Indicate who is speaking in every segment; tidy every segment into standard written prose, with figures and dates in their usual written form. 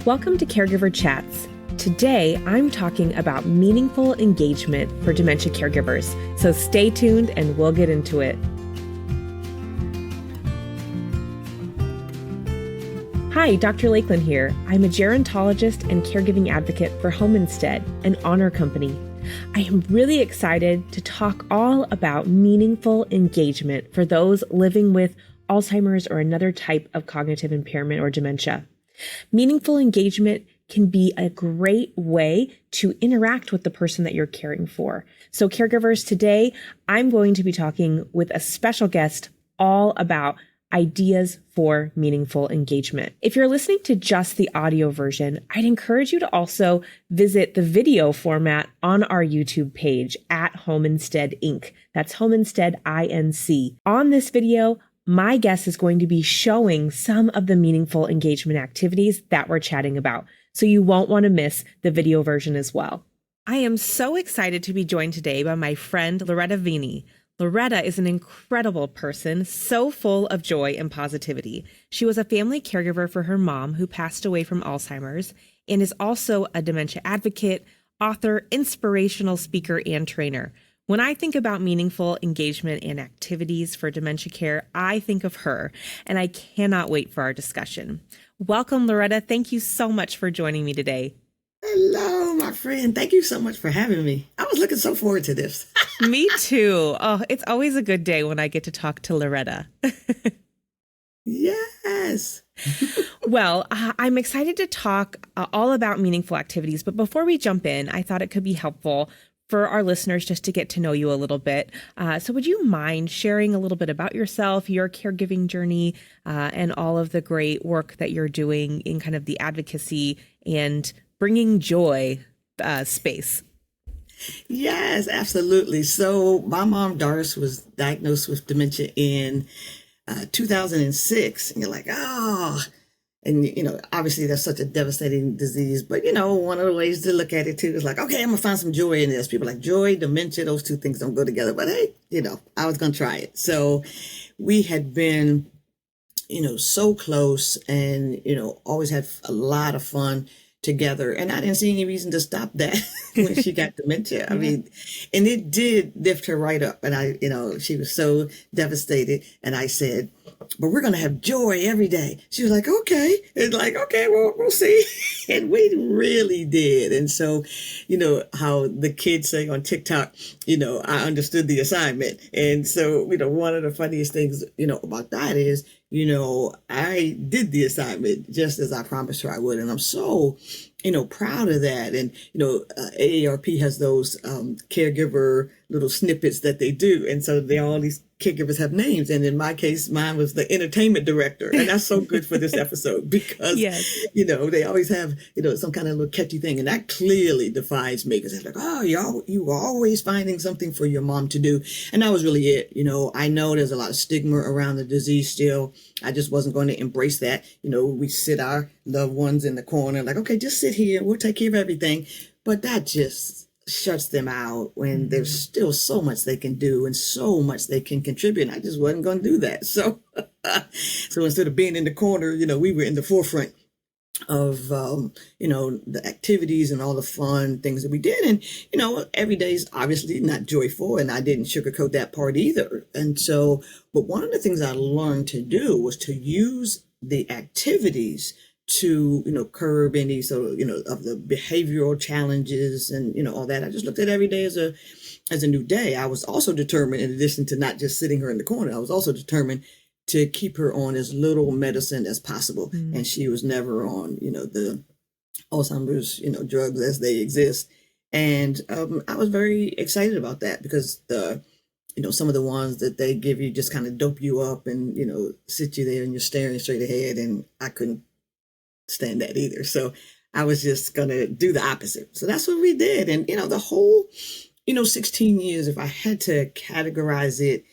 Speaker 1: Welcome to Caregiver Chats. Today, I'm talking about meaningful engagement for dementia caregivers. So stay tuned and we'll get into it. Hi, Dr. Lakelyn here. I'm a gerontologist and caregiving advocate for Home Instead, an honor company. I am really excited to talk all about meaningful engagement for those living with Alzheimer's or another type of cognitive impairment or dementia. Meaningful engagement can be a great way to interact with the person that you're caring for. So caregivers, today I'm going to be talking with a special guest all about ideas for meaningful engagement. If you're listening to just the audio version, I'd encourage you to also visit the video format on our YouTube page at Home Instead Inc. That's Home Instead INC. On this video, my guest is going to be showing some of the meaningful engagement activities that we're chatting about, so you won't want to miss the video version as well. I am so excited to be joined today by my friend Loretta Veney. Loretta is an incredible person, so full of joy and positivity. She was a family caregiver for her mom, who passed away from Alzheimer's, and is also a dementia advocate, author, inspirational speaker, and trainer. When I think about meaningful engagement and activities for dementia care, I think of her, and I cannot wait for our discussion. Welcome, Loretta. Thank you so much for joining me today.
Speaker 2: Hello, my friend. Thank you so much for having me. I was looking so forward to this.
Speaker 1: Me too. Oh, it's always a good day when I get to talk to Loretta.
Speaker 2: Yes.
Speaker 1: Well, I'm excited to talk all about meaningful activities, but before we jump in, I thought it could be helpful for our listeners just to get to know you a little bit. So would you mind sharing a little bit about yourself, your caregiving journey, and all of the great work that you're doing in kind of the advocacy and bringing joy space?
Speaker 2: Yes, absolutely. So my mom, Doris, was diagnosed with dementia in 2006. And you're like, and, obviously that's such a devastating disease. But, one of the ways to look at it, too, is like, okay, I'm going to find some joy in this. People are like joy, dementia, those two things don't go together. But, hey, I was going to try it. So we had been, so close and, always had a lot of fun together. And I didn't see any reason to stop that when she got dementia. I mean, and it did lift her right up. And she was so devastated. And I said, but we're going to have joy every day. She was like, okay. It's like, okay, well, we'll see. And we really did. And so, how the kids say on TikTok, I understood the assignment. And so, one of the funniest things, about that is, I did the assignment just as I promised her I would. And I'm so, proud of that. And, AARP has those caregiver little snippets that they do. And so all these caregivers have names. And in my case, mine was the entertainment director. And that's so good for this episode because,
Speaker 1: Yes.
Speaker 2: They always have, some kind of little catchy thing. And that clearly defines me because it's like, oh, you were always finding something for your mom to do. And that was really it. I know there's a lot of stigma around the disease still. I just wasn't going to embrace that. We sit our loved ones in the corner like, okay, just sit here. We'll take care of everything. But that just shuts them out when there's still so much they can do and so much they can contribute. And I just wasn't going to do that. So, so instead of being in the corner, we were in the forefront of, the activities and all the fun things that we did. And, every day is obviously not joyful, and I didn't sugarcoat that part either. And so, but one of the things I learned to do was to use the activities to, curb any sort of the behavioral challenges and, all that. I just looked at every day as a new day. I was also determined, in addition to not just sitting her in the corner, I was also determined to keep her on as little medicine as possible. And she was never on, the Alzheimer's, drugs as they exist. And I was very excited about that because some of the ones that they give you just kind of dope you up and, sit you there and you're staring straight ahead. And I couldn't stand that either. So I was just going to do the opposite. So that's what we did. And, the whole, 16 years, if I had to categorize it,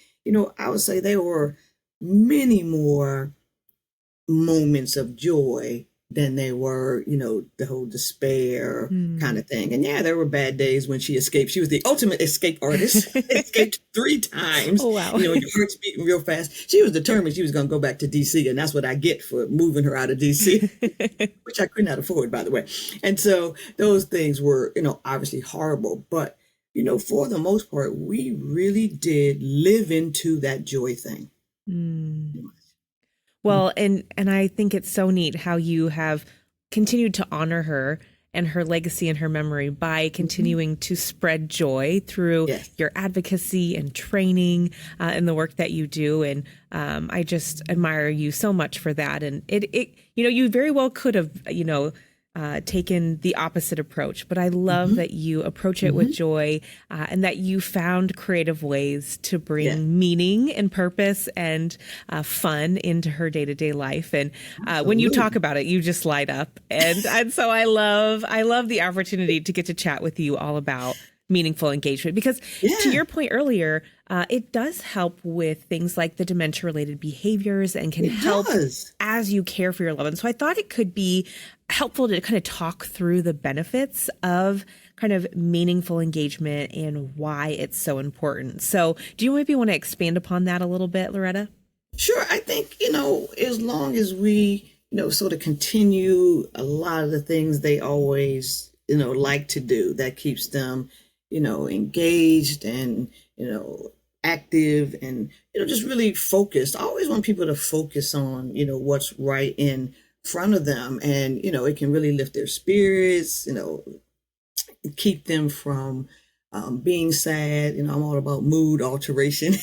Speaker 2: I would say there were many more moments of joy than they were, the whole despair kind
Speaker 1: Mm.
Speaker 2: of thing. And yeah, there were bad days when she escaped. She was the ultimate escape artist. Escaped 3 times.
Speaker 1: Oh, wow.
Speaker 2: Your heart's beating real fast. She was determined she was going to go back to DC, and that's what I get for moving her out of DC, which I could not afford, by the way. And so those things were, obviously horrible, but for the most part, we really did live into that joy thing.
Speaker 1: Mm. Well, and I think it's so neat how you have continued to honor her and her legacy and her memory by continuing to spread joy through
Speaker 2: Yes.
Speaker 1: your advocacy and training and the work that you do. And I just admire you so much for that. And it you very well could have, taken the opposite approach, but I love that you approach it with joy and that you found creative ways to bring meaning and purpose and fun into her day-to-day life. And when you talk about it, you just light up. And so I love the opportunity to get to chat with you all about meaningful engagement, because to your point earlier, it does help with things like the dementia-related behaviors and can help as you care for your loved ones. So I thought it could be helpful to kind of talk through the benefits of kind of meaningful engagement and why it's so important. So do you maybe want to expand upon that a little bit, Loretta?
Speaker 2: Sure. I think, as long as we, sort of continue a lot of the things they always, like to do, that keeps them, engaged and, active and, just really focused. I always want people to focus on, what's right in front of them. And, it can really lift their spirits, keep them from being sad. I'm all about mood alteration,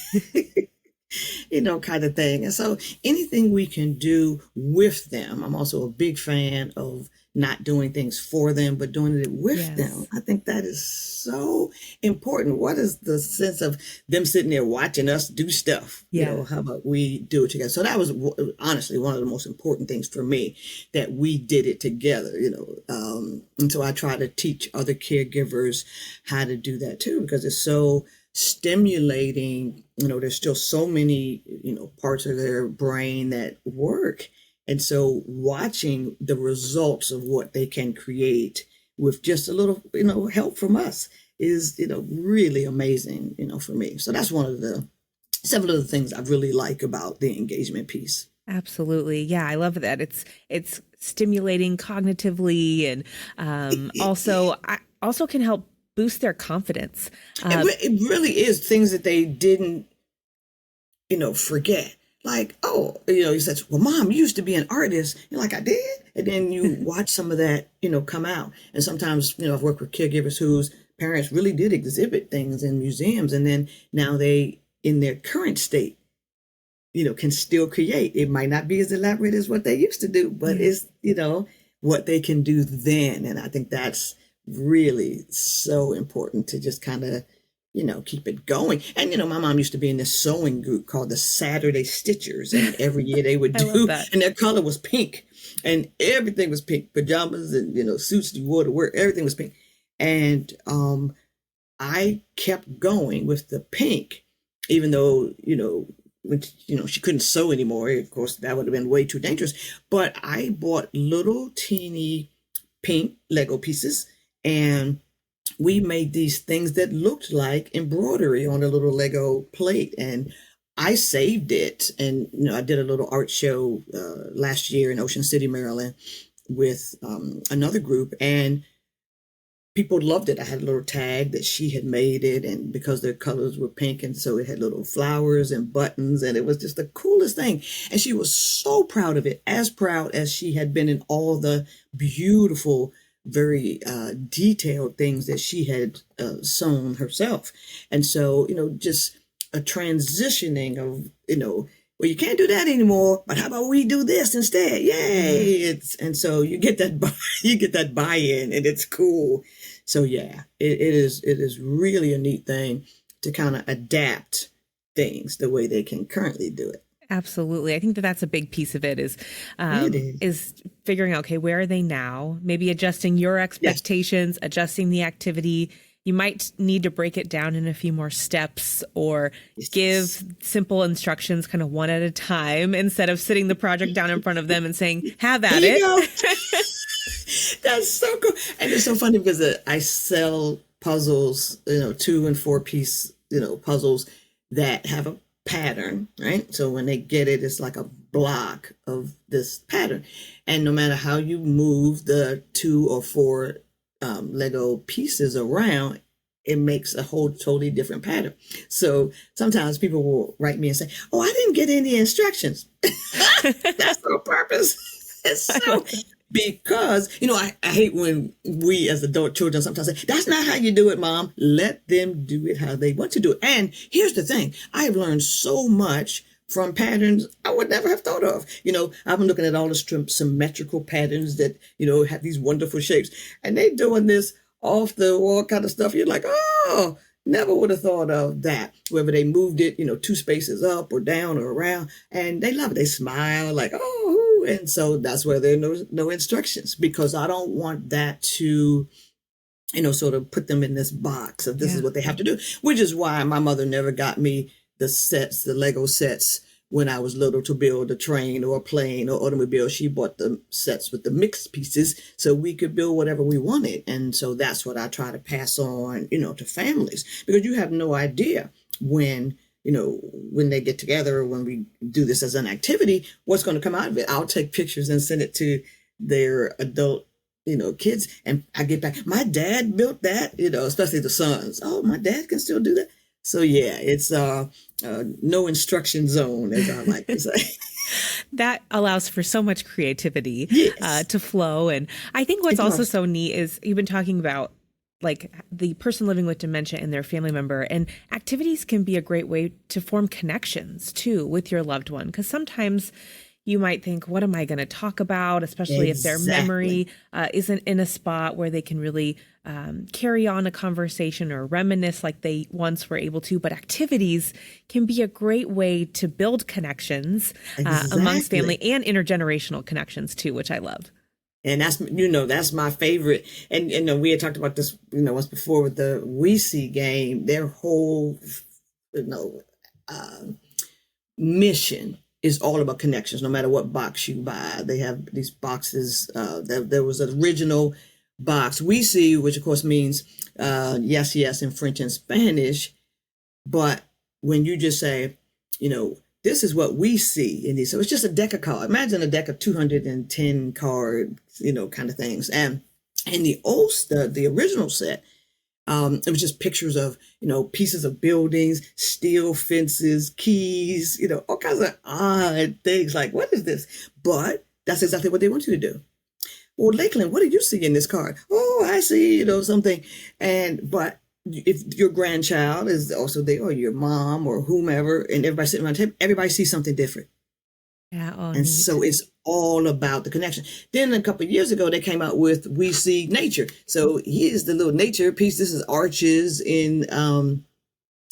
Speaker 2: kind of thing. And so anything we can do with them. I'm also a big fan of not doing things for them, but doing it with them. I think that is so important. What is the sense of them sitting there watching us do stuff? How about we do it together? So that was honestly one of the most important things for me, that we did it together, and so I try to teach other caregivers how to do that too, because it's so stimulating. There's still so many, parts of their brain that work. And so watching the results of what they can create with just a little, help from us is, really amazing, for me. So that's one of the several of the things I really like about the engagement piece.
Speaker 1: Absolutely. Yeah, I love that. It's stimulating cognitively and also can help boost their confidence.
Speaker 2: It really is things that they didn't, forget. Like, you said, well, Mom, you used to be an artist. You're like, I did. And then you watch some of that, come out. And sometimes, I've worked with caregivers whose parents really did exhibit things in museums. And then now they, in their current state, can still create. It might not be as elaborate as what they used to do, but it's, what they can do then. And I think that's really so important to just kind of, keep it going. And, my mom used to be in this sewing group called the Saturday Stitchers. And every year they would do, and their color was pink. And everything was pink. Pajamas and, suits you wore to work, everything was pink. And I kept going with the pink, even though, when, she couldn't sew anymore. Of course, that would have been way too dangerous. But I bought little teeny pink Lego pieces, and we made these things that looked like embroidery on a little Lego plate. And I saved it. And, I did a little art show last year in Ocean City, Maryland with another group, and people loved it. I had a little tag that she had made it, and because their colors were pink, and so it had little flowers and buttons, and it was just the coolest thing. And she was so proud of it, as proud as she had been in all the beautiful, very detailed things that she had sewn herself. And so, just a transitioning of, well, you can't do that anymore, but how about we do this instead? Yay. And so you get that buy-in, and it's cool. So yeah, it is really a neat thing to kind of adapt things the way they can currently do it.
Speaker 1: Absolutely. I think that's a big piece of it is figuring out, okay, where are they now? Maybe adjusting your expectations, adjusting the activity. you might need to break it down in a few more steps or give simple instructions kind of one at a time instead of sitting the project down in front of them and saying, have at
Speaker 2: There you
Speaker 1: it.
Speaker 2: go. That's so cool. And it's so funny because I sell puzzles, 2 and 4 piece, puzzles that have a pattern, right? So when they get it, it's like a block of this pattern. And no matter how you move the 2 or 4 Lego pieces around, it makes a whole totally different pattern. So sometimes people will write me and say, "Oh, I didn't get any instructions." That's on purpose. It's so because, I hate when we as adult children sometimes say, "That's not how you do it, Mom." Let them do it how they want to do it. And here's the thing. I've learned so much from patterns I would never have thought of. I've been looking at all the symmetrical patterns that, have these wonderful shapes. And they doing this off the wall kind of stuff. You're like, oh, never would have thought of that. Whether they moved it, 2 spaces up or down or around. And they love it. They smile like, oh. And so that's where there are no instructions, because I don't want that to, sort of put them in this box of this is what they have to do, which is why my mother never got me the Lego sets when I was little to build a train or a plane or automobile. She bought the sets with the mixed pieces so we could build whatever we wanted. And so that's what I try to pass on, to families, because you have no idea when they get together, when we do this as an activity, what's going to come out of it. I'll take pictures and send it to their adult, kids. And I get back, my dad built that, especially the sons. Oh, my dad can still do that. So yeah, it's no instruction zone, as I like to say.
Speaker 1: That allows for so much creativity
Speaker 2: Yes.
Speaker 1: to flow. And I think what's also so neat is you've been talking about like the person living with dementia and their family member, and activities can be a great way to form connections too with your loved one. Because sometimes you might think, what am I going to talk about? Especially if their memory isn't in a spot where they can really carry on a conversation or reminisce like they once were able to. But activities can be a great way to build connections amongst family and intergenerational connections too, which I love.
Speaker 2: And that's my favorite. And we had talked about this, once before with the We See game. Their whole, mission is all about connections. No matter what box you buy, they have these boxes. There was an original box, We See, which of course means yes, yes in French and Spanish. But when you just say, this is what we see in these. So it's just a deck of cards. Imagine a deck of 210 cards, kind of things. And in the original set, it was just pictures of, pieces of buildings, steel fences, keys, all kinds of odd things. Like, what is this? But that's exactly what they want you to do. Well, Lakelyn, what did you see in this card? Oh, I see, something. But if your grandchild is also there, or your mom or whomever, and everybody sitting around the table, everybody sees something different.
Speaker 1: Yeah. Oh,
Speaker 2: and
Speaker 1: neat.
Speaker 2: So it's all about the connection. Then a couple of years ago, they came out with We See Nature. So here's the little nature piece. This is arches in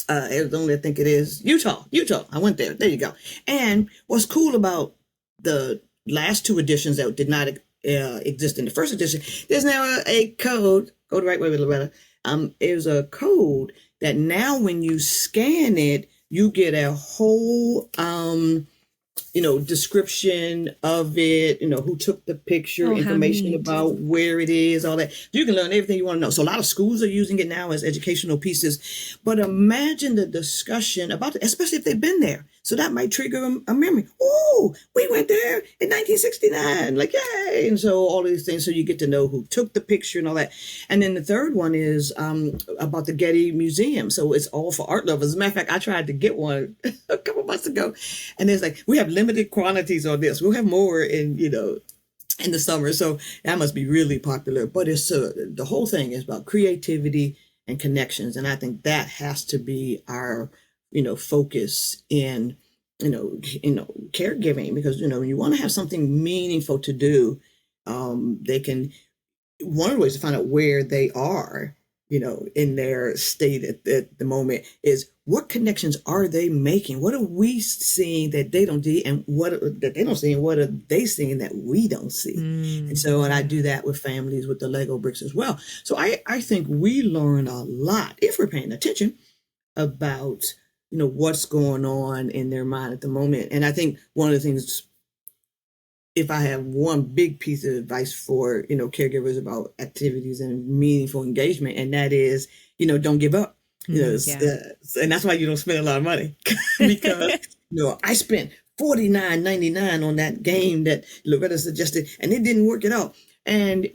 Speaker 2: Arizona, I think it is. Utah. I went there. There you go. And what's cool about the last 2 editions that did not exist in the first edition, there's now a code. Go the right way with Loretta. There's a code that now when you scan it, you get a whole, description of it, who took the picture, information about where it is, all that. You can learn everything you want to know. So a lot of schools are using it now as educational pieces. But imagine the discussion about it, especially if they've been there. So that might trigger a memory. Oh, we went there in 1969. Like, yay. And so all these things. So you get to know who took the picture and all that. And then the third one is about the Getty Museum. So it's all for art lovers. As a matter of fact, I tried to get one a couple months ago. And it's like, we have limited quantities on this. We'll have more in the summer. So that must be really popular. But it's the whole thing is about creativity and connections. And I think that has to be our focus in, caregiving, because, when you want to have something meaningful to do, one of the ways to find out where they are in their state at the moment is what connections are they making? What are we seeing that they don't see, and what are they seeing that we don't see? And so, and I do that with families with the Lego bricks as well. So I think we learn a lot if we're paying attention about, what's going on in their mind at the moment. And I think one of the things, if I have one big piece of advice for, caregivers about activities and meaningful engagement, and that is, don't give up. And that's why you don't spend a lot of money because, I spent $49.99 on that game that Loretta suggested, and it didn't work at all. And,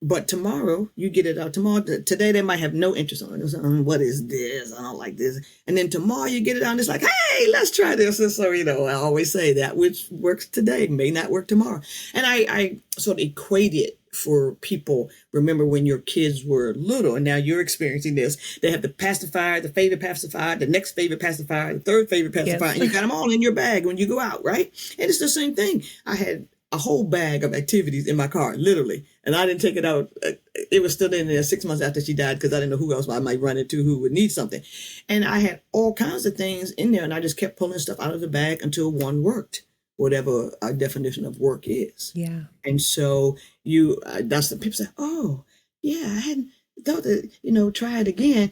Speaker 2: but tomorrow you get it out. Today they might have no interest on it. What is this? I don't like this. And then tomorrow you get it out and it's like, hey, let's try this. And so, I always say that which works today may not work tomorrow. And I sort of equate it for people. Remember when your kids were little and now you're experiencing this. They have the pacifier, the favorite pacifier, the next favorite pacifier, the third favorite pacifier, and you got them all in your bag when you go out, right? And it's the same thing. I had a whole bag of activities in my car, literally. And I didn't take it out. It was still in there 6 months after she died because I didn't know who else I might run into who would need something. And I had all kinds of things in there, and I just kept pulling stuff out of the bag until one worked, whatever our definition of work is.
Speaker 1: Yeah.
Speaker 2: And so that's the people say, oh, yeah, I hadn't thought that, try it again.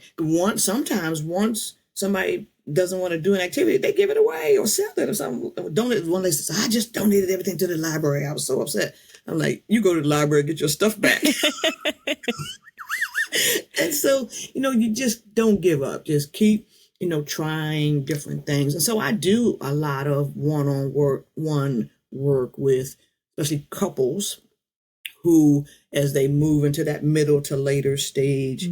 Speaker 2: Sometimes once somebody doesn't want to do an activity, they give it away or sell it or something. One lady says, I just donated everything to the library. I was so upset. I'm like, you go to the library and get your stuff back. And so, you just don't give up. Just keep, trying different things. And so I do a lot of one work with especially couples who, as they move into that middle to later stage,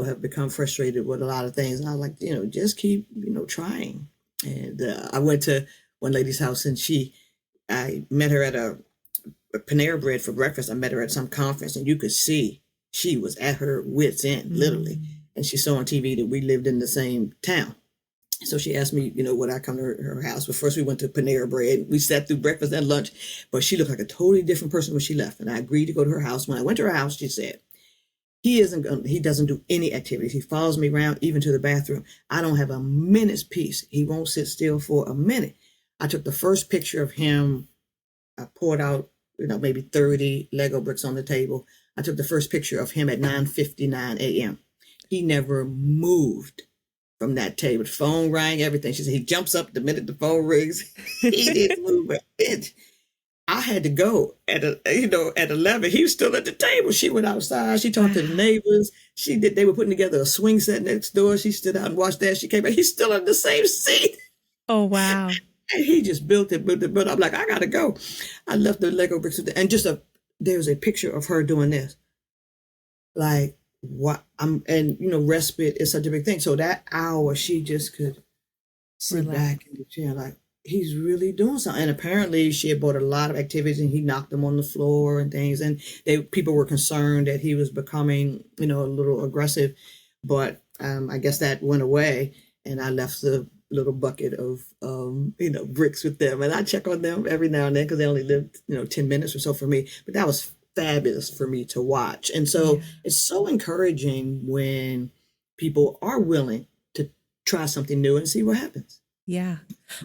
Speaker 2: have become frustrated with a lot of things. And I was like, just keep, trying. And I went to one lady's house and I met her at a Panera Bread for breakfast. I met her at some conference and you could see she was at her wit's end, literally. And she saw on TV that we lived in the same town. So she asked me, would I come to her house? But first we went to Panera Bread. We sat through breakfast and lunch, but she looked like a totally different person when she left. And I agreed to go to her house. When I went to her house, she said, he doesn't do any activities. He follows me around, even to the bathroom. I don't have a minute's peace. He won't sit still for a minute. I took the first picture of him. I poured out, maybe 30 Lego bricks on the table. I took the first picture of him at 9:59 a.m. He never moved from that table. The phone rang, everything. She said he jumps up the minute the phone rings. He didn't move an inch. I had to go at 11. He was still at the table. She went outside. She talked to the neighbors. They were putting together a swing set next door. She stood out and watched that. She came back. He's still in the same seat.
Speaker 1: Oh, wow.
Speaker 2: And he just built it. But I'm like, I got to go. I left the Lego bricks and there's a picture of her doing this. Like, what respite is such a big thing. So that hour, she just could sit back in the chair, like, he's really doing something. And apparently she had bought a lot of activities and he knocked them on the floor and things. And people were concerned that he was becoming, a little aggressive. But I guess that went away. And I left the little bucket of, bricks with them. And I check on them every now and then because they only lived, 10 minutes or so for me. But that was fabulous for me to watch. And so it's so encouraging when people are willing to try something new and see what happens.
Speaker 1: Yeah.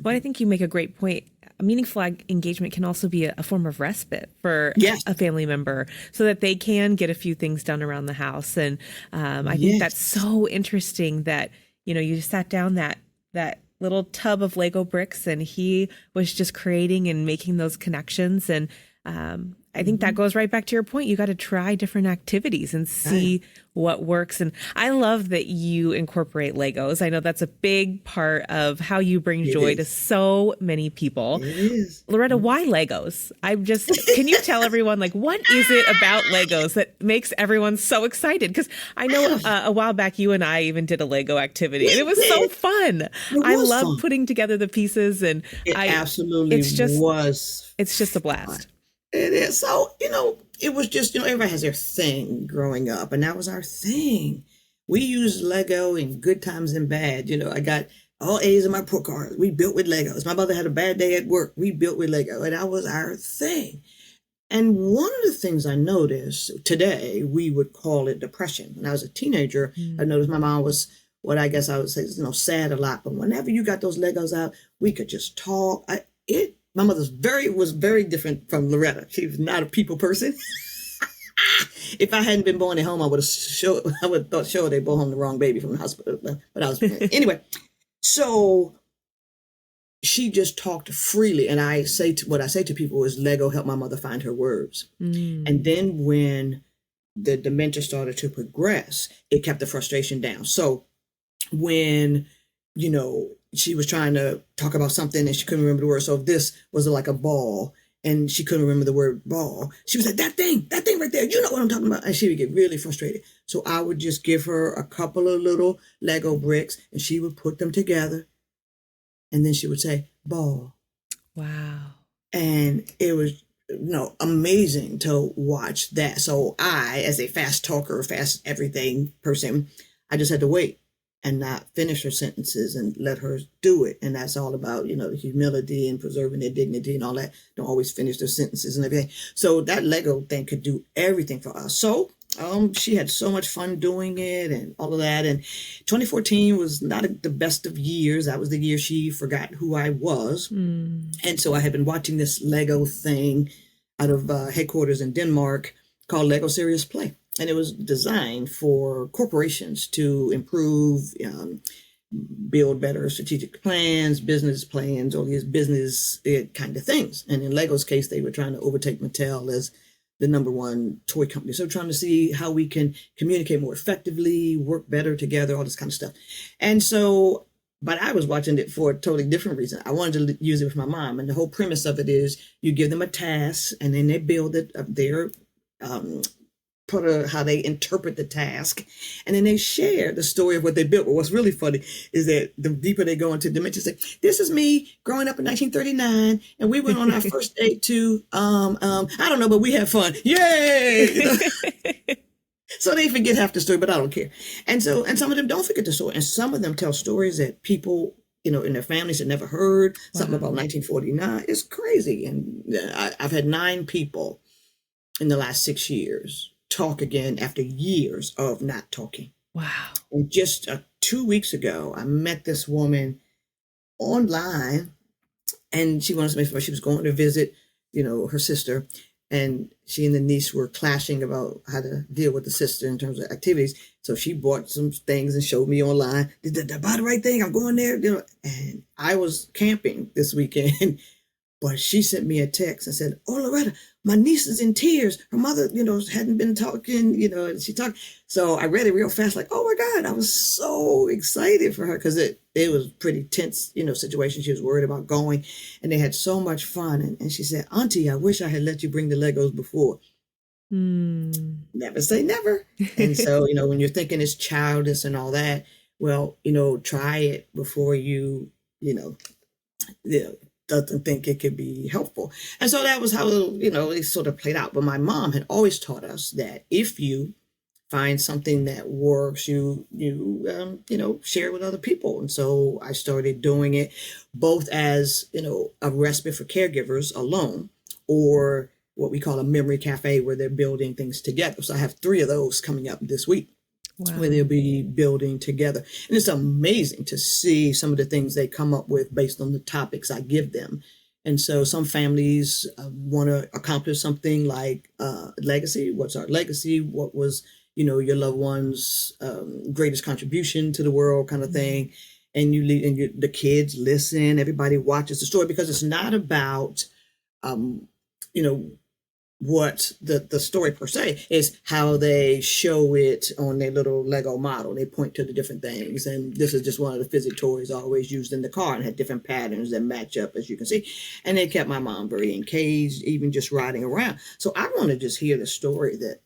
Speaker 1: Well, I think you make a great point. A meaningful engagement can also be a form of respite for a family member so that they can get a few things done around the house. And I think that's so interesting that, you sat down that little tub of Lego bricks and he was just creating and making those connections. And I think that goes right back to your point. You got to try different activities and see what works. And I love that you incorporate Legos. I know that's a big part of how you bring joy to so many people.
Speaker 2: It is.
Speaker 1: Loretta, why Legos? Can you tell everyone, what is it about Legos that makes everyone so excited? Because I know a while back you and I even did a Lego activity and it was so fun. I love putting together the pieces and
Speaker 2: it absolutely was.
Speaker 1: It's just a blast.
Speaker 2: Fun. It is. So, it was just, everybody has their thing growing up, and that was our thing. We used Lego in good times and bad. I got all A's in my report cards. We built with Legos. My mother had a bad day at work. We built with Lego, and that was our thing. And one of the things I noticed today, we would call it depression. When I was a teenager, I noticed my mom was what I guess I would say, sad a lot. But whenever you got those Legos out, we could just talk. My mother's was very different from Loretta. She was not a people person. If I hadn't been born at home, I would have thought sure they brought home the wrong baby from the hospital. But I was anyway. So she just talked freely, and what I say to people is Lego helped my mother find her words. And then when the dementia started to progress, it kept the frustration down. So when she was trying to talk about something and she couldn't remember the word, so if this was like a ball and she couldn't remember the word ball, she was like, that thing right there, you know what I'm talking about. And she would get really frustrated. So I would just give her a couple of little Lego bricks and she would put them together. And then she would say, ball.
Speaker 1: Wow.
Speaker 2: And it was, amazing to watch that. So I, as a fast talker, fast everything person, I just had to wait and not finish her sentences and let her do it. And that's all about, the humility and preserving their dignity and all that. Don't always finish their sentences and everything. So that Lego thing could do everything for us. So she had so much fun doing it and all of that. And 2014 was not the best of years. That was the year she forgot who I was. And so I had been watching this Lego thing out of headquarters in Denmark called Lego Serious Play. And it was designed for corporations to improve, build better strategic plans, business plans, all these business kind of things. And in Lego's case, they were trying to overtake Mattel as the number one toy company. So trying to see how we can communicate more effectively, work better together, all this kind of stuff. And so, but I was watching it for a totally different reason. I wanted to use it with my mom. And the whole premise of it is you give them a task and then they build it up there, how they interpret the task, and then they share the story of what they built. But what's really funny is that the deeper they go into dementia, say, this is me growing up in 1939, and we went on our first date to, I don't know, but we had fun. Yay! So they forget half the story, but I don't care. And some of them don't forget the story. And some of them tell stories that people, in their families had never heard, something about 1949. It's crazy. And I've had 9 people in the last 6 years talk again after years of not talking.
Speaker 1: Wow.
Speaker 2: And just 2 weeks ago, I met this woman online, and she wanted to make sure she was going to visit, her sister, and she and the niece were clashing about how to deal with the sister in terms of activities. So she bought some things and showed me online. Did I buy the right thing? I'm going there. And I was camping this weekend. But she sent me a text and said, oh, Loretta, my niece is in tears. Her mother, hadn't been talking, and she talked. So I read it real fast, like, oh, my God, I was so excited for her because it was pretty tense, situation. She was worried about going, and they had so much fun. And she said, Auntie, I wish I had let you bring the Legos before. Never say never. And so, when you're thinking it's childish and all that, well, try it before you doesn't think it could be helpful. And so that was how, it sort of played out. But my mom had always taught us that if you find something that works, you share it with other people. And so I started doing it both as, a respite for caregivers alone, or what we call a memory cafe where they're building things together. So I have 3 of those coming up this week. Wow. Where they'll be building together. And it's amazing to see some of the things they come up with based on the topics I give them. And so some families want to accomplish something like legacy. What's our legacy? What was, your loved one's greatest contribution to the world kind of thing. And the kids listen, everybody watches the story, because it's not about, what the story per se is, how they show it on their little Lego model. They point to the different things. And this is just one of the physics toys always used in the car, and had different patterns that match up, as you can see. And they kept my mom very engaged, even just riding around. So I want to just hear the story that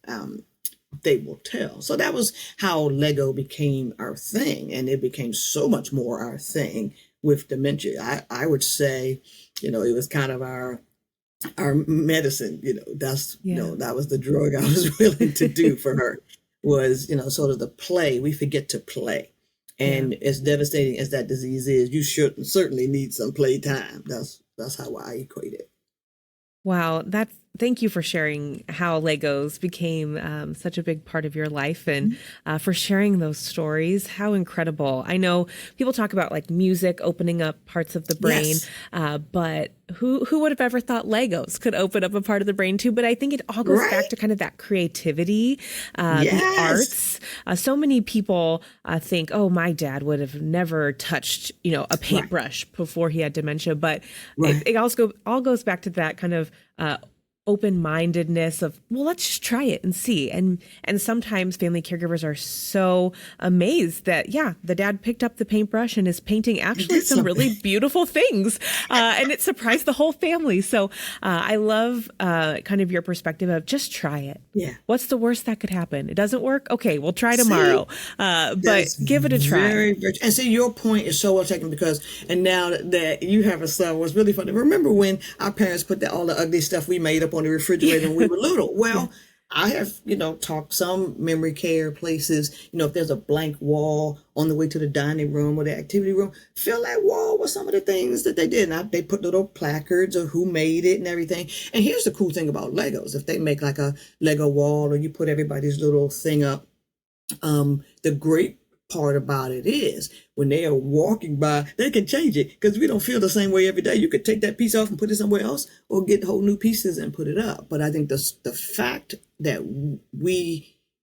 Speaker 2: they will tell. So that was how Lego became our thing. And it became so much more our thing with dementia. I would say, it was kind of our medicine, that was the drug I was willing to do for her, was, sort of the play. We forget to play. And as devastating as that disease is, you certainly need some playtime. That's how I equate it.
Speaker 1: Wow. thank you for sharing how Legos became such a big part of your life, and for sharing those stories. How incredible. I know people talk about like music opening up parts of the brain,
Speaker 2: Yes.
Speaker 1: but who would have ever thought Legos could open up a part of the brain too? But I think it all goes
Speaker 2: Right.
Speaker 1: back to kind of that creativity, the
Speaker 2: Yes.
Speaker 1: arts. So many people think, oh, my dad would have never touched, a
Speaker 2: Right.
Speaker 1: paintbrush before he had dementia. But
Speaker 2: Right.
Speaker 1: it also all goes back to that kind of open-mindedness of, well, let's just try it and see. And sometimes family caregivers are so amazed that, yeah, the dad picked up the paintbrush and is painting actually
Speaker 2: Did
Speaker 1: some
Speaker 2: something.
Speaker 1: really beautiful things. And it surprised the whole family. So I love kind of your perspective of just try it.
Speaker 2: Yeah.
Speaker 1: What's the worst that could happen? It doesn't work? Okay, we'll try
Speaker 2: See?
Speaker 1: tomorrow. But
Speaker 2: That's
Speaker 1: give it a try.
Speaker 2: Very, very, and see, your point is so well taken because, and now that you have a son, what's really funny. Remember when our parents put all the ugly stuff we made up on the refrigerator when we were little? Well, I have, talked some memory care places, if there's a blank wall on the way to the dining room or the activity room, fill that wall with some of the things that they did. And they put little placards of who made it and everything. And here's the cool thing about Legos. If they make like a Lego wall or you put everybody's little thing up, the great part about it is when they are walking by, they can change it because we don't feel the same way every day. You could take that piece off and put it somewhere else or get whole new pieces and put it up. But I think the fact that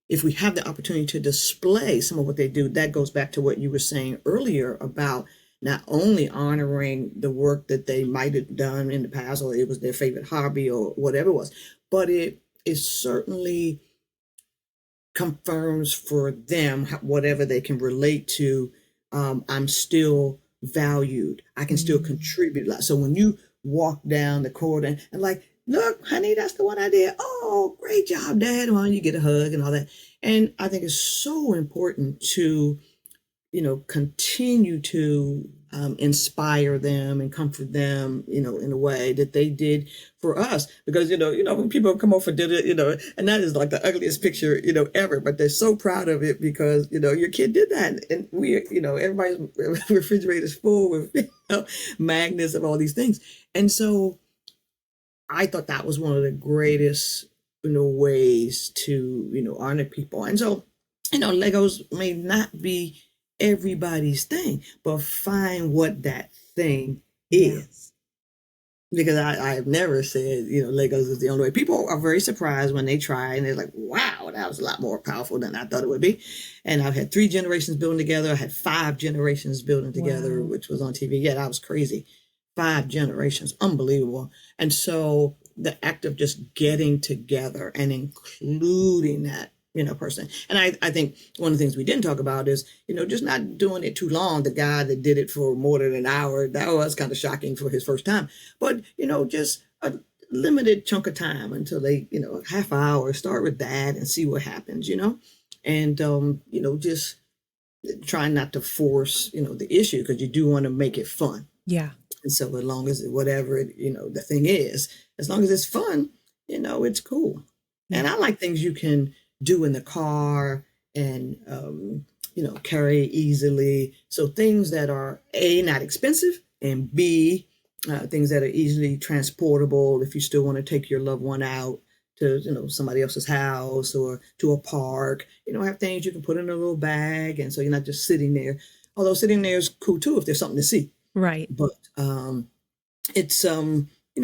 Speaker 2: if we have the opportunity to display some of what they do, that goes back to what you were saying earlier about not only honoring the work that they might have done in the past or it was their favorite hobby or whatever it was, but it is certainly confirms for them whatever they can relate to. I'm still valued. I can still contribute. So when you walk down the corridor and like, look, honey, that's the one I did. Oh, great job, Dad. Well, you get a hug and all that. And I think it's so important to, continue to inspire them and comfort them, in a way that they did for us. Because, when people come over for dinner, and that is like the ugliest picture, ever, but they're so proud of it because, your kid did that. And we, everybody's refrigerator's full with magnets of all these things. And so I thought that was one of the greatest, ways to, honor people. And so, Legos may not be everybody's thing, but find what that thing is. Because I have never said, Legos is the only way. People are very surprised when they try and they're like, wow, that was a lot more powerful than I thought it would be. And I've had 3 generations building together. I had 5 generations building together, which was on TV. Yeah, that was crazy. 5 generations, unbelievable. And so the act of just getting together and including that, person. And I think one of the things we didn't talk about is, just not doing it too long. The guy that did it for more than an hour, that was kind of shocking for his first time. But, just a limited chunk of time until they, half hour, start with that and see what happens, and, just trying not to force, the issue because you do want to make it fun.
Speaker 1: Yeah.
Speaker 2: And so as long as whatever, the thing is, as long as it's fun, it's cool. And I like things you can do in the car and, carry easily. So things that are A, not expensive, and B, things that are easily transportable if you still want to take your loved one out to, somebody else's house or to a park, have things you can put in a little bag. And so you're not just sitting there, although sitting there is cool too if there's something to see. Right. But it's,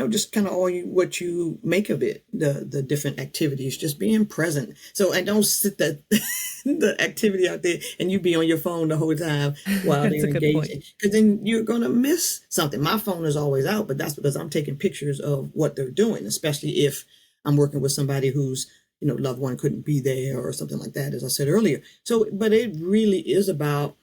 Speaker 2: just kind of what you make of it, the different activities, just being present. So, and don't sit the activity out there and you be on your phone the whole time while they're engaging. Because then you're going to miss something. My phone is always out, but that's because I'm taking pictures of what they're doing, especially if I'm working with somebody who's, loved one couldn't be there or something like that, as I said earlier. So, but it really is about,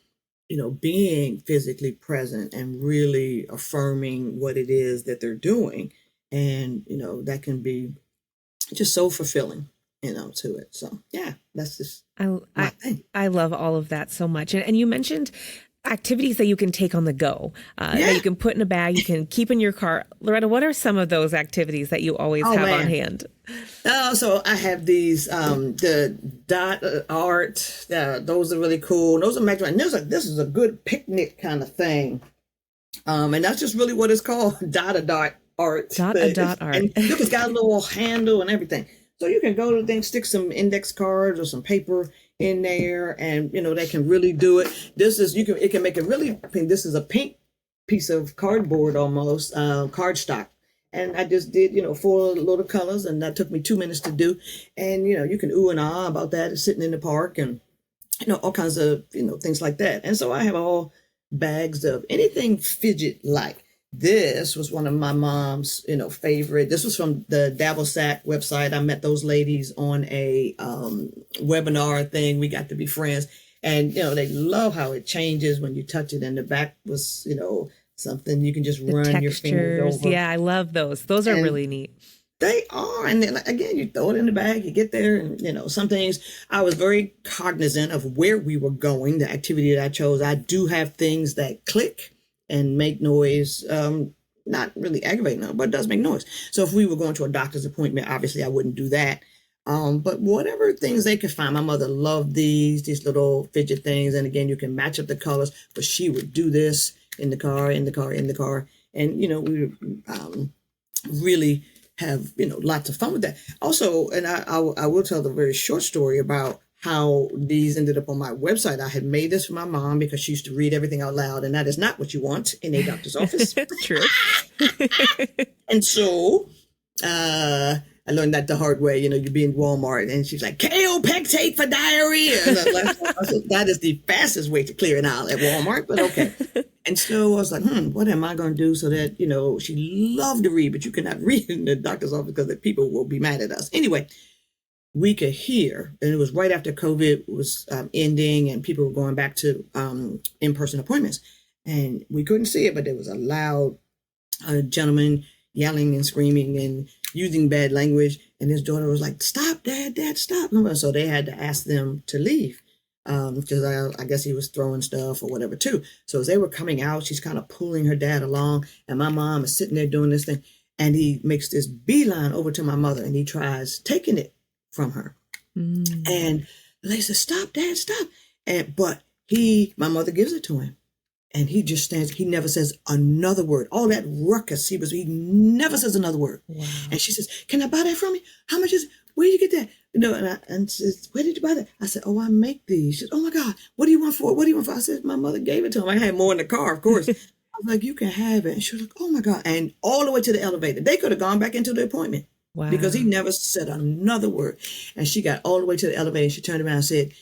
Speaker 2: being physically present and really affirming what it is that they're doing. And, that can be just so fulfilling, to it. So, yeah, that's just my thing.
Speaker 1: I love all of that so much. And you mentioned activities that you can take on the go, that you can put in a bag, you can keep in your car. Loretta, what are some of those activities that you always have on hand?
Speaker 2: So I have these, the dot art, those are really cool. Those are magic. And this is a good picnic kind of thing. And that's just really what it's called, dot art.
Speaker 1: Art.
Speaker 2: And look, it's got a little handle and everything. So you can go to things, stick some index cards or some paper in there, and they can really do it. It can make it really pink. This is a pink piece of cardboard almost, cardstock. And I just did, 4 little colors, and that took me 2 minutes to do. And, you can ooh and ah about that, sitting in the park and, all kinds of, things like that. And so I have all bags of anything fidget-like. This was one of my mom's, favorite. This was from the Dabblesack website. I met those ladies on a webinar thing. We got to be friends. And, they love how it changes when you touch it. And the back was, something you can just run your fingers over.
Speaker 1: Yeah, I love those. Those are really neat.
Speaker 2: They are. And then again, you throw it in the bag, you get there, and, some things. I was very cognizant of where we were going, the activity that I chose. I do have things that click and make noise, not really aggravating, but it does make noise. So if we were going to a doctor's appointment, obviously I wouldn't do that. But whatever things they could find, my mother loved these little fidget things. And again, you can match up the colors, but she would do this in the car. And, we really have, lots of fun with that. Also, and I will tell the very short story about how these ended up on my website. I had made this for my mom because she used to read everything out loud, and that is not what you want in a doctor's office.
Speaker 1: True.
Speaker 2: And so I learned that the hard way. You'd be in Walmart, and she's like, kale pectate for diarrhea. And I said, that is the fastest way to clear an aisle at Walmart, but okay. And so I was like, what am I going to do so that, she loved to read, but you cannot read in the doctor's office because the people will be mad at us. Anyway, we could hear, and it was right after COVID was ending and people were going back to in-person appointments, and we couldn't see it, but there was a loud gentleman yelling and screaming and using bad language, and his daughter was like, stop, dad, stop. So they had to ask them to leave because I guess he was throwing stuff or whatever too. So as they were coming out, she's kind of pulling her dad along, and my mom is sitting there doing this thing, and he makes this beeline over to my mother, and he tries taking it from her. And the lady says, stop, dad, stop. But my mother gives it to him. And he just stands, he never says another word. All that ruckus, he never says another word. Wow. And she says, can I buy that from you? How much is it? Where did you get that? And she says, where did you buy that? I said, I make these. She said, oh my God, what do you want for it? I said, my mother gave it to him. I had more in the car, of course. I was like, you can have it. And she was like, oh my God. And all the way to the elevator. They could have gone back into the appointment. Wow. Because he never said another word. And she got all the way to the elevator. And she turned around and said,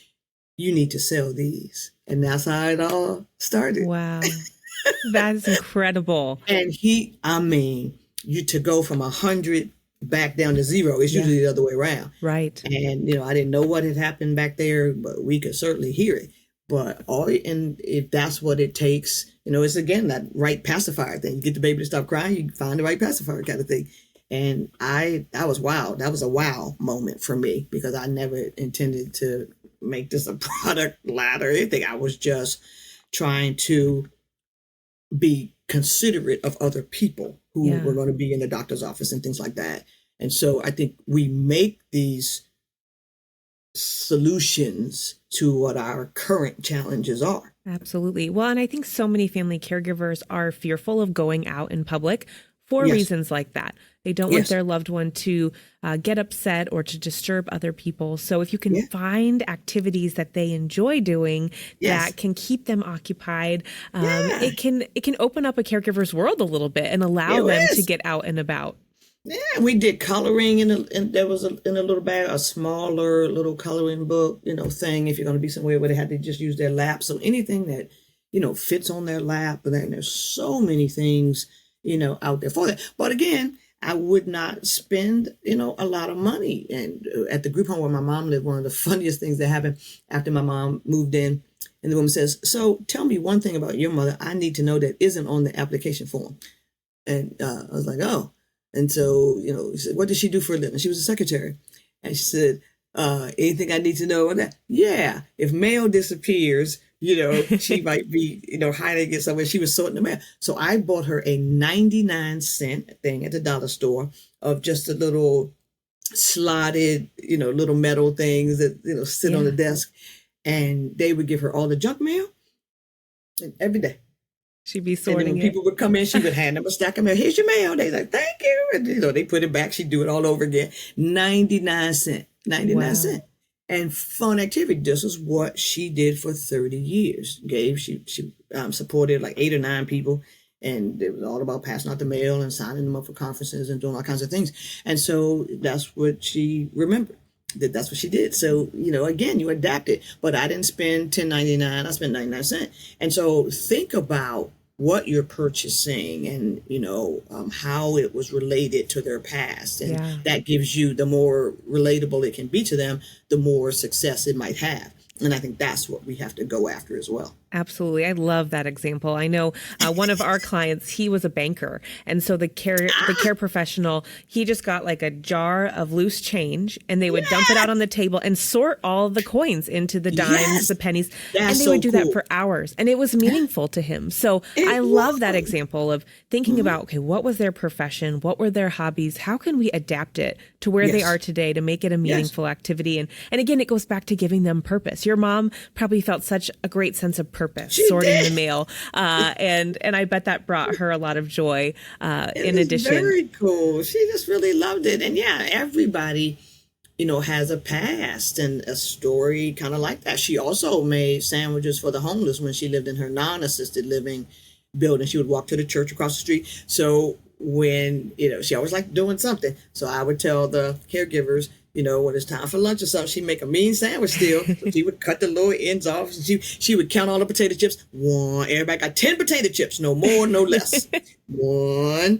Speaker 2: you need to sell these. And that's how it all started.
Speaker 1: Wow. That's incredible.
Speaker 2: And you to go from 100 back down to 0, it's usually the other way around.
Speaker 1: Right.
Speaker 2: And, I didn't know what had happened back there, but we could certainly hear it. But if that's what it takes, it's again, that right pacifier thing. You get the baby to stop crying, you find the right pacifier kind of thing. And that was wow. That was a wow moment for me because I never intended to make this a product ladder or anything. I was just trying to be considerate of other people who were going to be in the doctor's office and things like that. And so I think we make these solutions to what our current challenges are.
Speaker 1: Absolutely. Well, and I think so many family caregivers are fearful of going out in public for reasons like that. They don't want their loved one to get upset or to disturb other people. So if you can find activities that they enjoy doing that can keep them occupied, it can open up a caregiver's world a little bit and allow them to get out and about.
Speaker 2: Yeah, we did coloring and there was in a little bag, a smaller little coloring book, thing if you're going to be somewhere where they had to just use their lap. So anything that, fits on their lap. And then there's so many things, out there for that. But again, I would not spend, a lot of money. And at the group home where my mom lived, one of the funniest things that happened after my mom moved in, and the woman says, so tell me one thing about your mother I need to know that isn't on the application form. And I was like, oh. And so, he said, what did she do for a living? She was a secretary. And she said, anything I need to know on that? Yeah, if mail disappears, she might be, hiding it somewhere. She was sorting the mail. So I bought her a 99-cent thing at the dollar store of just a little slotted, little metal things that, sit on the desk. And they would give her all the junk mail every day.
Speaker 1: She'd be
Speaker 2: And then
Speaker 1: sorting
Speaker 2: when
Speaker 1: it.
Speaker 2: people would come in, she would hand them a stack of mail. Here's your mail. They like, thank you. And, they put it back. She'd do it all over again. 99 cents. 99
Speaker 1: Wow.
Speaker 2: cents. And fun activity. This is what she did for 30 years. She supported like 8 or 9 people. And it was all about passing out the mail and signing them up for conferences and doing all kinds of things. And so that's what she remembered. That's what she did. So, again, you adapt it. But I didn't spend $10.99. I spent 99 cents. And so think about what you're purchasing and, how it was related to their past. And that gives you, the more relatable it can be to them, the more success it might have. And I think that's what we have to go after as well.
Speaker 1: Absolutely. I love that example. I know one of our clients, he was a banker. And so the care professional, he just got like a jar of loose change and they would dump it out on the table and sort all the coins into the dimes, the pennies. And they would do that for hours. And it was meaningful to him. So I love that example of thinking about, okay, what was their profession? What were their hobbies? How can we adapt it to where they are today to make it a meaningful activity? And again, it goes back to giving them purpose. Your mom probably felt such a great sense of purpose sorting the mail. And I bet that brought her a lot of joy in addition.
Speaker 2: Very cool. She just really loved it. And everybody, has a past and a story kind of like that. She also made sandwiches for the homeless when she lived in her non-assisted living building. She would walk to the church across the street. So when, she always liked doing something. So I would tell the caregivers, when it's time for lunch or something, she'd make a mean sandwich still. So she would cut the lower ends off. She would count all the potato chips. 1, everybody got 10 potato chips, no more, no less. 1,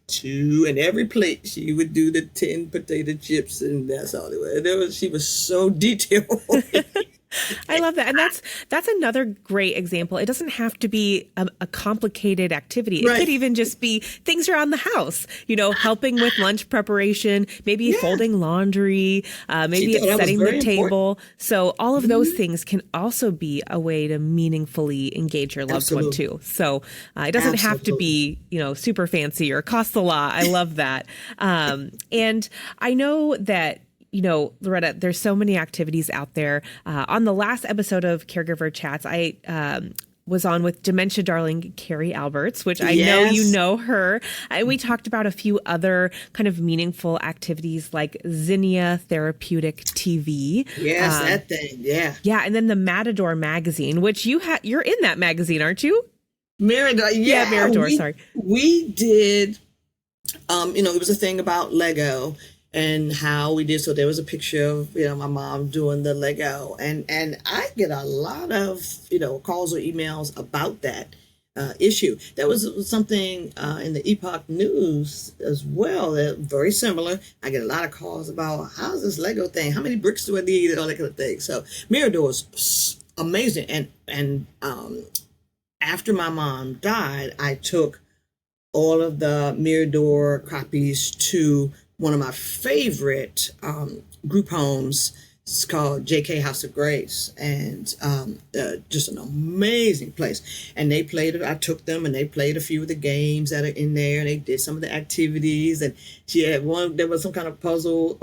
Speaker 2: 2, and every plate she would do the 10 potato chips, and that's all it was. She was so detailed.
Speaker 1: I love that. And that's another great example. It doesn't have to be a complicated activity. It could even just be things around the house, helping with lunch preparation, maybe folding laundry, maybe it's setting the table. So all of those things can also be a way to meaningfully engage your loved one too. So it doesn't have to be, super fancy or cost a lot. I love that. And I know that Loretta, there's so many activities out there. On the last episode of Caregiver Chats, I was on with dementia darling Carrie Alberts, which I know you know her. We talked about a few other kind of meaningful activities like Zinnia Therapeutic TV.
Speaker 2: Yes, that thing. Yeah.
Speaker 1: Yeah. And then the Matador magazine, which you're in that magazine, aren't you?
Speaker 2: Mirador. Yeah,
Speaker 1: Mirador. Sorry.
Speaker 2: We did, it was a thing about Lego and how we did. So there was a picture of, my mom doing the Lego, and I get a lot of, calls or emails about that issue. There was something in the Epoch News as well that very similar. I get a lot of calls about how's this Lego thing? How many bricks do I need? And all that kind of thing. So Mirador is amazing. And after my mom died, I took all of the Mirador copies to one of my favorite group homes. It's called JK House of Grace, and just an amazing place. And they played it. I took them and they played a few of the games that are in there, and they did some of the activities. And she had one. There was some kind of puzzle,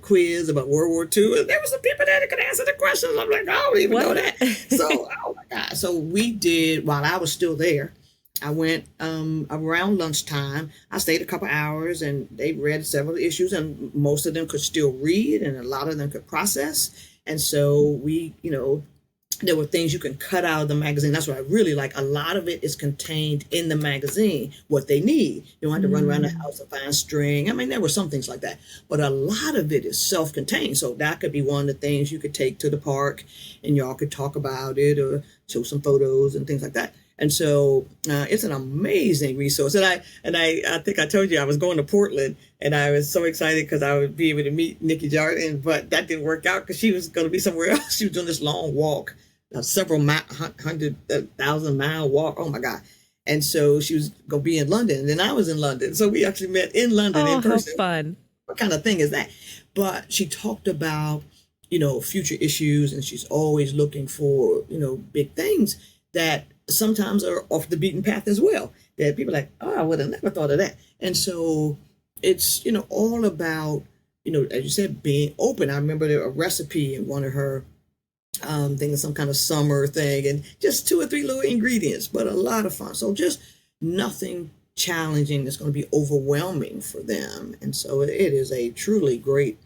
Speaker 2: quiz about World War II. And there was some people there that could answer the questions. I'm like, I don't even know that. So, oh my God. So we did while I was still there. I went around lunchtime. I stayed a couple hours, and they read several issues, and most of them could still read, and a lot of them could process. And so we, there were things you can cut out of the magazine. That's what I really like. A lot of it is contained in the magazine, what they need. You don't have to run around the house and find string. I mean, there were some things like that, but a lot of it is self-contained. So that could be one of the things you could take to the park, and y'all could talk about it or show some photos and things like that. And so it's an amazing resource. And I think I told you I was going to Portland, and I was so excited because I would be able to meet Nikki Jordan, but that didn't work out because she was going to be somewhere else. She was doing this long walk, several 100,000-mile walk. Oh my God. And so she was going to be in London, and then I was in London. So we actually met in London in person.
Speaker 1: How fun.
Speaker 2: What kind of thing is that? But she talked about, future issues, and she's always looking for, big things that sometimes are off the beaten path as well, that people are like, oh, I would have never thought of that. And so it's, all about, as you said, being open. I remember a recipe in one of her thing, some kind of summer thing, and just 2 or 3 little ingredients, but a lot of fun. So just nothing challenging that's going to be overwhelming for them. And so it is a truly great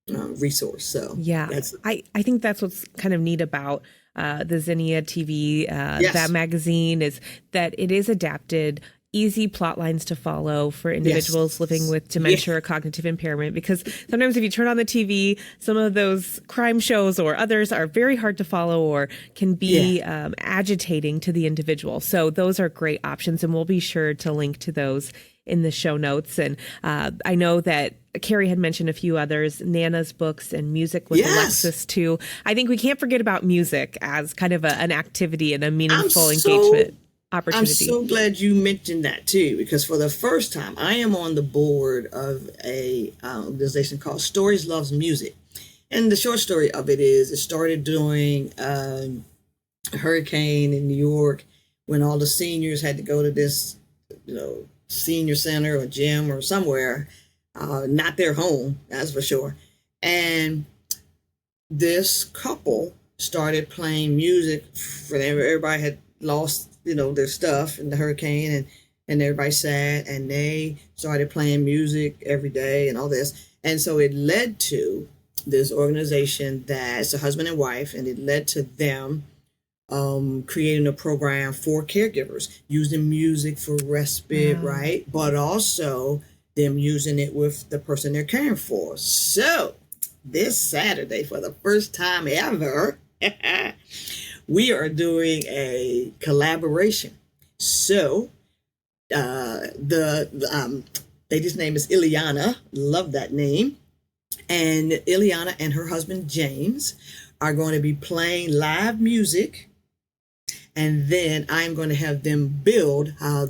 Speaker 2: resource. So
Speaker 1: yeah, I think that's what's kind of neat about the Xenia TV,
Speaker 2: Yes.
Speaker 1: that magazine, is that it is adapted, easy plot lines to follow for individuals
Speaker 2: Yes.
Speaker 1: living with dementia or cognitive impairment, because sometimes if you turn on the TV, some of those crime shows or others are very hard to follow or can be agitating to the individual. So those are great options, and we'll be sure to link to those in the show notes. And I know that Carrie had mentioned a few others, Nana's books and music with Alexis too. I think we can't forget about music as kind of an activity and a meaningful engagement opportunity.
Speaker 2: I'm so glad you mentioned that too, because for the first time, I am on the board of a organization called Stories Loves Music. And the short story of it is, it started during a hurricane in New York when all the seniors had to go to this, senior center or gym or somewhere, not their home, that's for sure. And this couple started playing music for them. Everybody had lost, their stuff in the hurricane, and everybody sad, and they started playing music every day and all this. And so it led to this organization that's a husband and wife, and it led to them creating a program for caregivers, using music for respite, right? But also them using it with the person they're caring for. So this Saturday, for the first time ever, we are doing a collaboration. So the lady's name is Ileana. Love that name. And Ileana and her husband James are going to be playing live music, and then I'm going to have them build how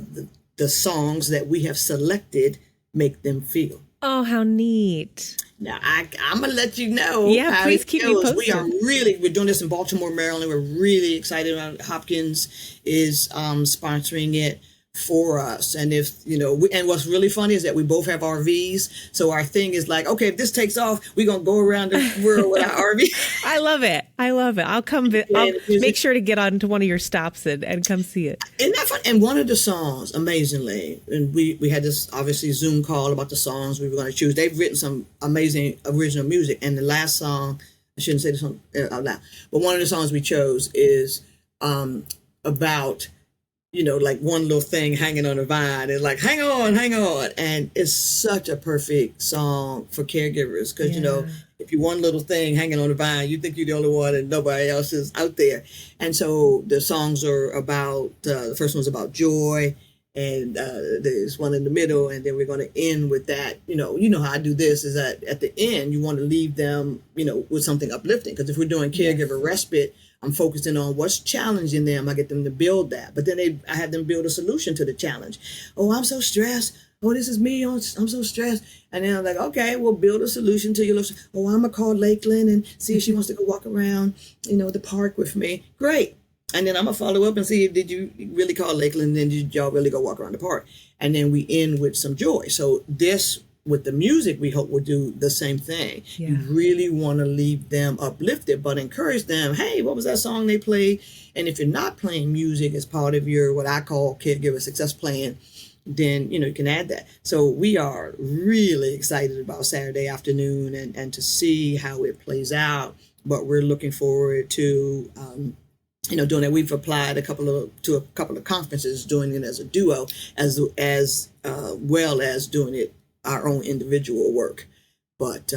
Speaker 2: the songs that we have selected make them feel.
Speaker 1: Oh, how neat.
Speaker 2: Now, I'm going to let you know.
Speaker 1: Yeah,
Speaker 2: how
Speaker 1: please
Speaker 2: it
Speaker 1: keep me
Speaker 2: goes.
Speaker 1: posted.
Speaker 2: We're doing this in Baltimore, Maryland. We're really excited about it. Hopkins is sponsoring it for us. And and what's really funny is that we both have RVs. So our thing is like, okay, if this takes off, we're going to go around the world with our RV.
Speaker 1: I love it. I'll come. I'll make sure to get on to one of your stops and come see it.
Speaker 2: Isn't that fun? And one of the songs, amazingly, and we had this obviously Zoom call about the songs we were going to choose. They've written some amazing original music. And the last song, I shouldn't say this one out loud, but one of the songs we chose is about, like one little thing hanging on a vine, and like, hang on. And it's such a perfect song for caregivers, because, if you're one little thing hanging on a vine, you think you're the only one and nobody else is out there. And so the songs are about, the first one's about joy, and there's one in the middle, and then we're going to end with that. You know how I do this is that at the end, you want to leave them, with something uplifting. Because if we're doing caregiver respite, I'm focusing on what's challenging them. I get them to build that. But then I have them build a solution to the challenge. Oh, I'm so stressed. Oh, this is me. I'm so stressed. And then I'm like, okay, we'll build a solution to your. Oh, I'm going to call Lakelyn and see if she wants to go walk around, the park with me. Great. And then I'm going to follow up and see, did you really call Lakelyn? Then did y'all really go walk around the park? And then we end with some joy. So this, with the music, we hope will do the same thing. Yeah. You really want to leave them uplifted, but encourage them. Hey, what was that song they played? And if you're not playing music as part of your, what I call caregiver success plan, then, you can add that. So we are really excited about Saturday afternoon and to see how it plays out. But we're looking forward to, doing it. We've applied to a couple of conferences, doing it as a duo, as well as doing it our own individual work. But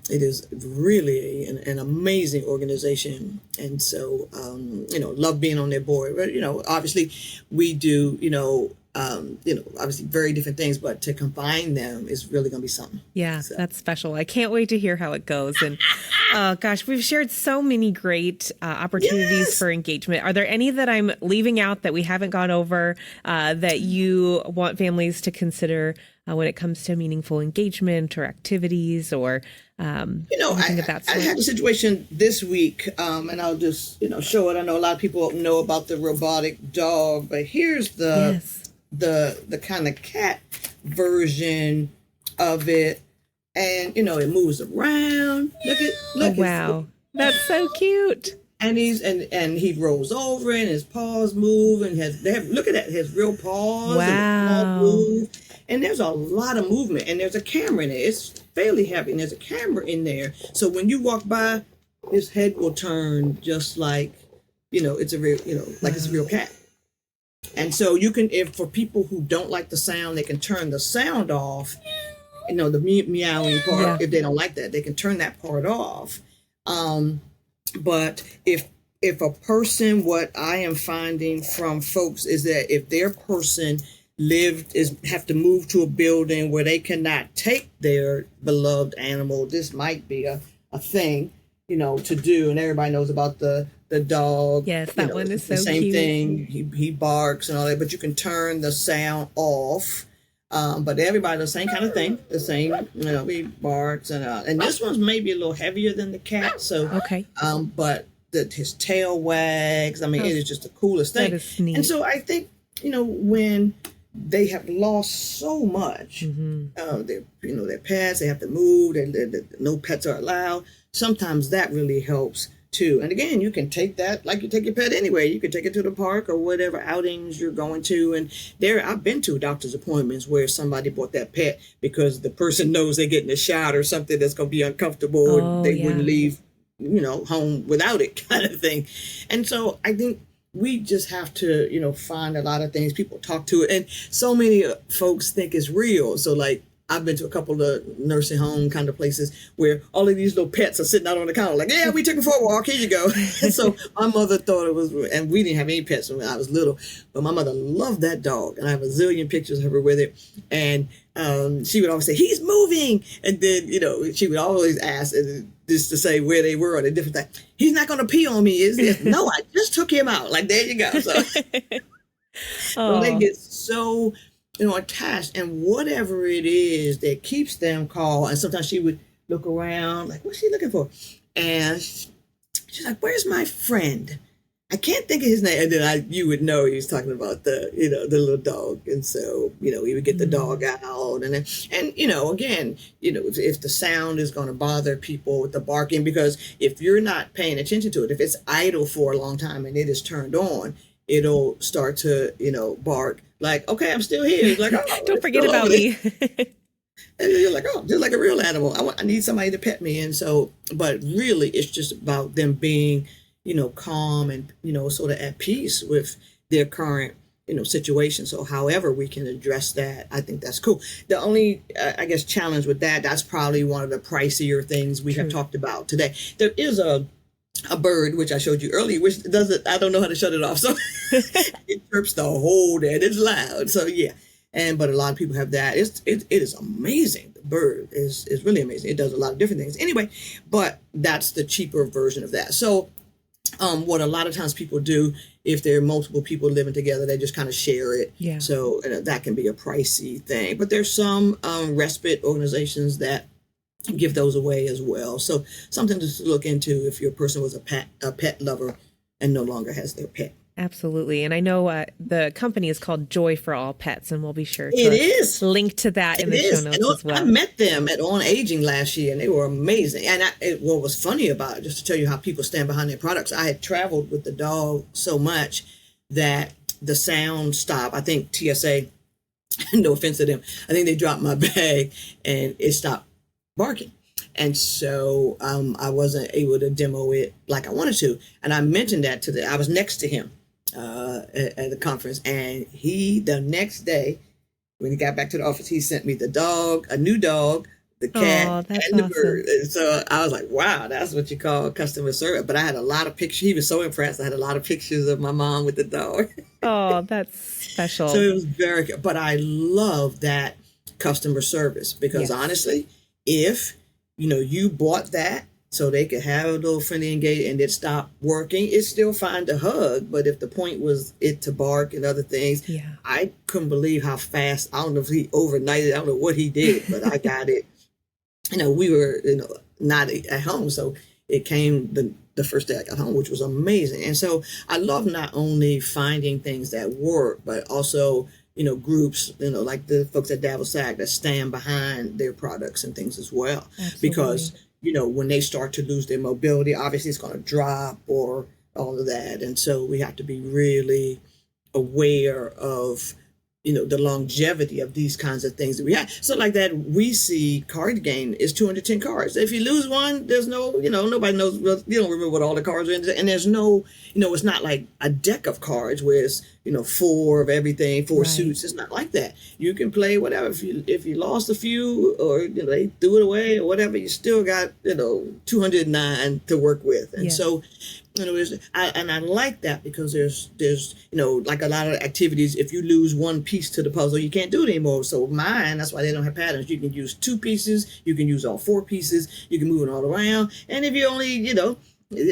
Speaker 2: it is really an amazing organization. And so, love being on their board. But, obviously we do, obviously very different things, but to combine them is really going to be something.
Speaker 1: Yeah, so. That's special. I can't wait to hear how it goes. And oh gosh, we've shared so many great opportunities for engagement. Are there any that I'm leaving out that we haven't gone over that you want families to consider when it comes to meaningful engagement or activities or anything of that sort?
Speaker 2: I had a situation this week, and I'll just show it. I know a lot of people know about the robotic dog, but here's the kind of cat version of it, and it moves around. Look,
Speaker 1: wow, that's so cute.
Speaker 2: And he rolls over and his paws move and look at that, his real paws and the paws
Speaker 1: Wow.
Speaker 2: move. And there's a lot of movement and there's a camera in there. It's fairly heavy and there's a camera in there. So when you walk by, his head will turn just like, it's a real, like it's a real cat. And so you can, if for people who don't like the sound, they can turn the sound off, the meowing part.
Speaker 1: Yeah.
Speaker 2: If they don't like that, they can turn that part off. But if a person, what I am finding from folks is that if their person have to move to a building where they cannot take their beloved animal, this might be a thing, to do. And everybody knows about the dog.
Speaker 1: Yes, that one is so
Speaker 2: the same
Speaker 1: cute.
Speaker 2: thing. He barks and all that, but you can turn the sound off. But everybody the same kind of thing. The same, he barks and this one's maybe a little heavier than the cat. So
Speaker 1: Okay.
Speaker 2: But his tail wags. I mean, it is just the coolest thing.
Speaker 1: That is neat.
Speaker 2: And so I think when they have lost so much, their pets, they have to move. No pets are allowed. Sometimes that really helps too. And again, you can take that like you take your pet anywhere. You can take it to the park or whatever outings you're going to. And I've been to doctor's appointments where somebody bought that pet because the person knows they're getting a shot or something that's going to be uncomfortable.
Speaker 1: Oh,
Speaker 2: they
Speaker 1: yeah.
Speaker 2: wouldn't leave, home without it, kind of thing. And so I think we just have to, find a lot of things. People talk to it. And so many folks think it's real. So like, I've been to a couple of nursing home kind of places where all of these little pets are sitting out on the counter like, yeah, we took it for a walk. Here you go. And so my mother thought it was, and we didn't have any pets when I was little, but my mother loved that dog. And I have a zillion pictures of her with it. And she would always say, he's moving. And then, she would always ask just to say where they were on a different thing. He's not going to pee on me, is he? No, I just took him out. Like, there you go. So, so they get so attached, and whatever it is that keeps them calm. And sometimes she would look around like, what's she looking for? And she's like, where's my friend? I can't think of his name. And then you would know he was talking about the little dog. And so, he would get the dog out. And again, if the sound is going to bother people with the barking, because if you're not paying attention to it, if it's idle for a long time and it is turned on, it'll start to, bark like, okay, I'm still here. It's like, oh,
Speaker 1: Don't forget about me.
Speaker 2: And you're like, oh, just like a real animal. I need somebody to pet me. And so, but really it's just about them being, calm and, sort of at peace with their current, situation. So however we can address that, I think that's cool. The only, I guess, challenge with that's probably one of the pricier things we have talked about today. There is a bird, which I showed you earlier, which doesn't, I don't know how to shut it off. So it chirps the whole day. It's loud. So yeah. But a lot of people have that. It is amazing. The bird is really amazing. It does a lot of different things. Anyway, but that's the cheaper version of that. So what a lot of times people do, if there are multiple people living together, they just kind of share it.
Speaker 1: Yeah.
Speaker 2: So that can be a pricey thing. But there's some respite organizations that give those away as well. So something to look into if your person was a pet lover and no longer has their pet.
Speaker 1: Absolutely. And I know the company is called Joy for All Pets, and we'll be sure to link to that in the show notes as well.
Speaker 2: I met them at On Aging last year, and they were amazing. And what was funny about it, just to tell you how people stand behind their products, I had traveled with the dog so much that the sound stopped. I think TSA, no offense to them, I think they dropped my bag and it stopped barking. And so I wasn't able to demo it like I wanted to. And I mentioned that I was next to him at the conference. And the next day, when he got back to the office, he sent me the dog, a new dog, the cat, and the bird. And so I was like, wow, that's what you call customer service. But I had a lot of pictures. He was so impressed. I had a lot of pictures of my mom with the dog.
Speaker 1: Oh, that's special.
Speaker 2: So it was very good. But I love that customer service because honestly, if you bought that so they could have a little friendly engagement and it stopped working, it's still fine to hug. But if the point was it to bark and other things, I couldn't believe how fast. I don't know if he overnighted. I don't know what he did, but I got it. We were not at home, so it came the first day I got home, which was amazing. And so I love not only finding things that work, but also groups, like the folks at Davos SAG that stand behind their products and things as well.
Speaker 1: Absolutely.
Speaker 2: Because, when they start to lose their mobility, obviously it's going to drop or all of that. And so we have to be really aware of the longevity of these kinds of things that we have. So like that, we see card game is 210 cards. If you lose one, there's no, nobody knows, you don't remember what all the cards are in. And there's no, it's not like a deck of cards where it's, 4 of everything, 4 suits. It's not like that. You can play whatever. If you lost a few or, they threw it away or whatever, you still got, 209 to work with. And so, I like that because there's like a lot of activities, if you lose one piece to the puzzle, you can't do it anymore. So mine, that's why they don't have patterns. You can use 2 pieces, you can use all 4 pieces, you can move it all around. And if you only,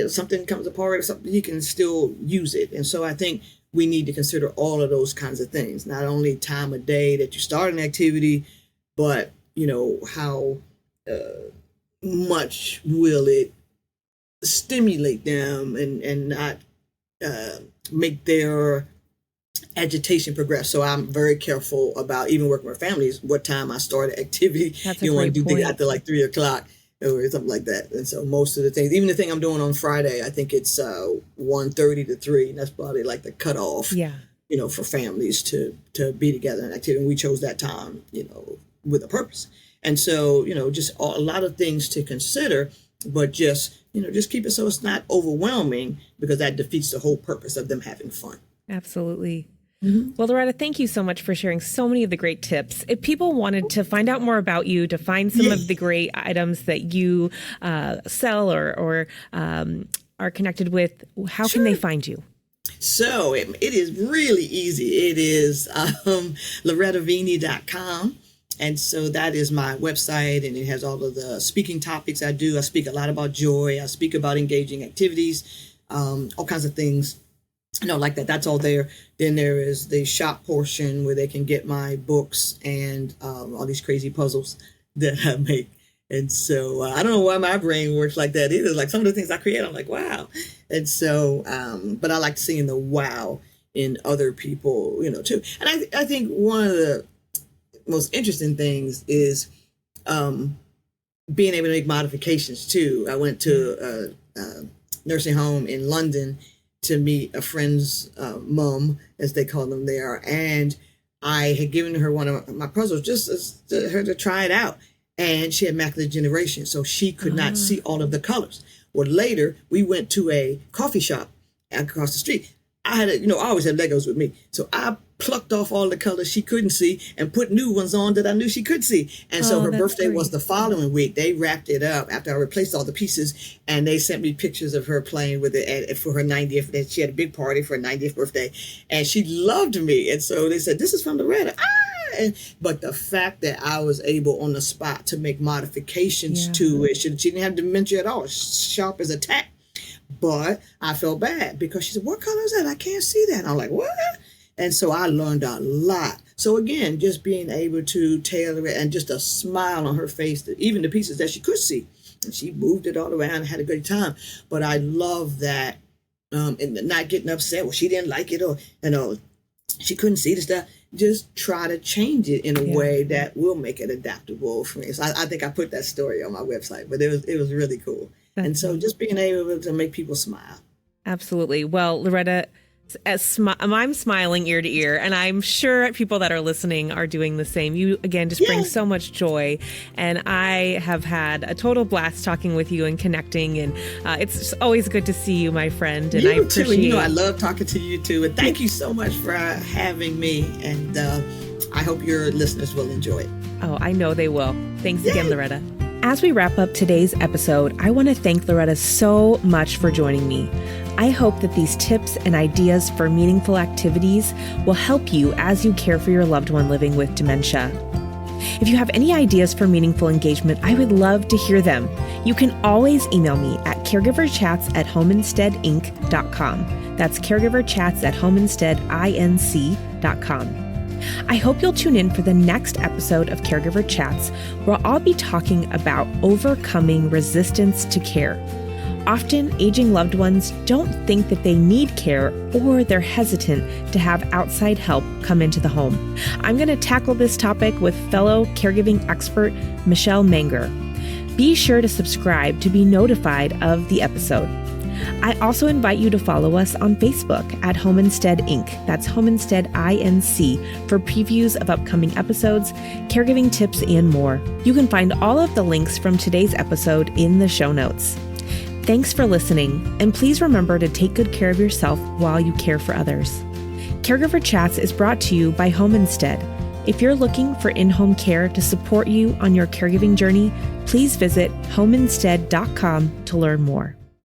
Speaker 2: something comes apart or something, you can still use it. And so I think we need to consider all of those kinds of things, not only time of day that you start an activity, but, how much will it stimulate them and not make their agitation progress. So I'm very careful about, even working with families, what time I start an activity. You want to do things after like 3 o'clock or something like that. And so most of the things, even the thing I'm doing on Friday, I think it's 1:30 to 3. And that's probably like the cutoff, for families to be together in activity. And we chose that time, with a purpose. And so, just a lot of things to consider, but just keep it so it's not overwhelming, because that defeats the whole purpose of them having fun.
Speaker 1: Absolutely. Well, Loretta, thank you so much for sharing so many of the great tips. If people wanted to find out more about you, to find some of the great items that you sell or are connected with, how can they find you?
Speaker 2: So it is really easy. It is LorettaVeney.com. And so that is my website, and it has all of the speaking topics I do. I speak a lot about joy. I speak about engaging activities, all kinds of things, like that. That's all there. Then there is the shop portion where they can get my books and all these crazy puzzles that I make. And so I don't know why my brain works like that either. Like some of the things I create, I'm like, wow. And so, but I like seeing the wow in other people, too. And I think one of the most interesting things is being able to make modifications too. I went to a nursing home in London to meet a friend's mom, as they call them there, and I had given her one of my puzzles just to her to try it out, and she had macular degeneration, so she could not see all of the colors. Well, later we went to a coffee shop across the street. I had I always had Legos with me, so I plucked off all the colors she couldn't see and put new ones on that I knew she could see. And so her birthday was the following week. They wrapped it up after I replaced all the pieces, and they sent me pictures of her playing with it for her 90th. She had a big party for her 90th birthday, and she loved me. And so they said, "This is from Loretta." But the fact that I was able on the spot to make modifications to it, she didn't have dementia at all, sharp as a tack. But I felt bad because she said, "What color is that? I can't see that." And I'm like, "What?" And so I learned a lot. So again, just being able to tailor it, and just a smile on her face, that even the pieces that she could see, and she moved it all around and had a good time. But I love that, and not getting upset. Well, she didn't like it, or she couldn't see the stuff. Just try to change it in a way that will make it adaptable for me. So I think I put that story on my website, but it was really cool. And so just being able to make people smile.
Speaker 1: Absolutely. Well, Loretta, I'm smiling ear to ear, and I'm sure people that are listening are doing the same. You, again, just bring so much joy, and I have had a total blast talking with you and connecting, and it's always good to see you, my friend, and I appreciate
Speaker 2: it. I love talking to you, too, and thank you so much for having me, and I hope your listeners will enjoy it.
Speaker 1: Oh, I know they will. Thanks again, Loretta. As we wrap up today's episode, I want to thank Loretta so much for joining me. I hope that these tips and ideas for meaningful activities will help you as you care for your loved one living with dementia. If you have any ideas for meaningful engagement, I would love to hear them. You can always email me at caregiverchats@homeinsteadinc.com. That's caregiverchats@homeinsteadinc.com. I hope you'll tune in for the next episode of Caregiver Chats, where I'll be talking about overcoming resistance to care. Often, aging loved ones don't think that they need care, or they're hesitant to have outside help come into the home. I'm going to tackle this topic with fellow caregiving expert Michelle Manger. Be sure to subscribe to be notified of the episode. I also invite you to follow us on Facebook at Home Instead Inc. That's Home Instead INC for previews of upcoming episodes, caregiving tips, and more. You can find all of the links from today's episode in the show notes. Thanks for listening, and please remember to take good care of yourself while you care for others. Caregiver Chats is brought to you by Home Instead. If you're looking for in-home care to support you on your caregiving journey, please visit homeinstead.com to learn more.